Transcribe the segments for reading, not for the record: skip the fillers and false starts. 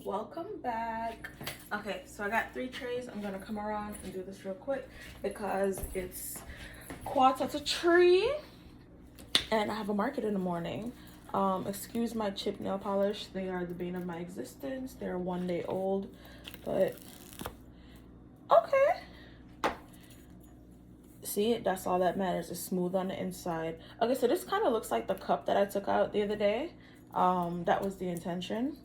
Welcome back. Okay, so I got 3 trays. I'm gonna come around and do this real quick because it's quarter to 3 and I have a market in the morning. Excuse my chip nail polish. They are the bane of my existence. They're 1 day old, but okay. See, that's all that matters. It's smooth on the inside. Okay, so this kind of looks like the cup that I took out the other day. That was the intention.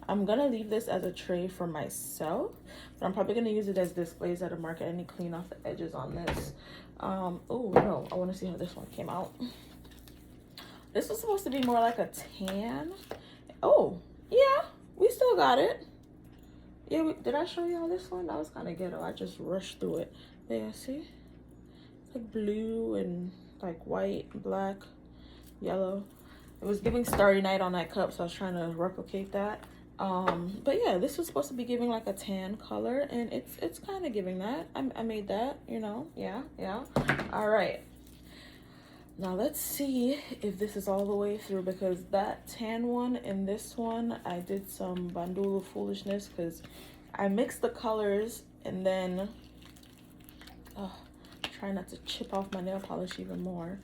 I'm gonna leave this as a tray for myself, but I'm probably gonna use it as displays at a market. I need to clean off the edges on this. Oh no, I want to see how this one came out. This was supposed to be more like a tan. Oh yeah, we still got it. Yeah, did I show y'all this one? That was kind of ghetto. I just rushed through it. Yeah, see, it's like blue and like white, black, yellow. It was giving Starry Night on that cup, so I was trying to replicate that. But yeah, this was supposed to be giving like a tan color, and it's kind of giving that. I made that, you know. Yeah. All right, now let's see if this is all the way through, because that tan one and this one, I did some bandulu foolishness because I mixed the colors and then try not to chip off my nail polish even more.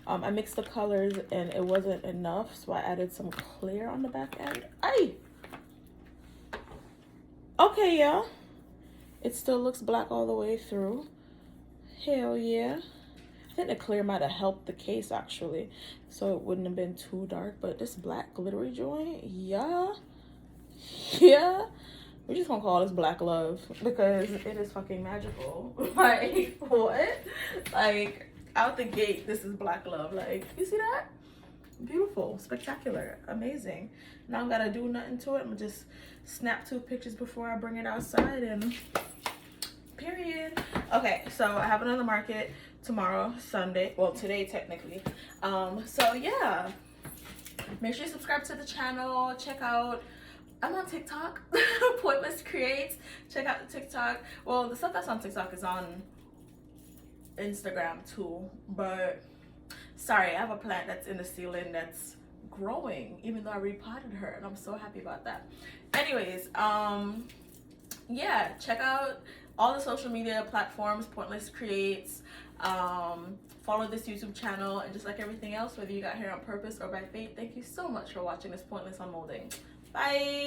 I mixed the colors and it wasn't enough, so I added some clear on the back end. Aye. Okay, yeah. It still looks black all the way through. Hell yeah. I think the clear might have helped the case actually, so it wouldn't have been too dark. But this black glittery joint, yeah. We're just gonna call this black love because it is fucking magical. Like, what? Like, out the gate, this is black love. Like, you see that? Beautiful, spectacular, amazing. Now I'm gotta do nothing to it. I'm gonna just snap 2 pictures before I bring it outside and period. Okay, so I have another market tomorrow, Sunday. Well, today technically. So yeah, make sure you subscribe to the channel. Check out, I'm on TikTok, Pointless Creates. Check out the TikTok. Well, the stuff that's on TikTok is on Instagram too, but sorry, I have a plant that's in the ceiling that's growing, even though I repotted her, and I'm so happy about that. Anyways, yeah, check out all the social media platforms, Pointless Creates. Follow this YouTube channel, and just like everything else, whether you got hair on purpose or by fate, thank you so much for watching this Pointless Unmolding. Bye.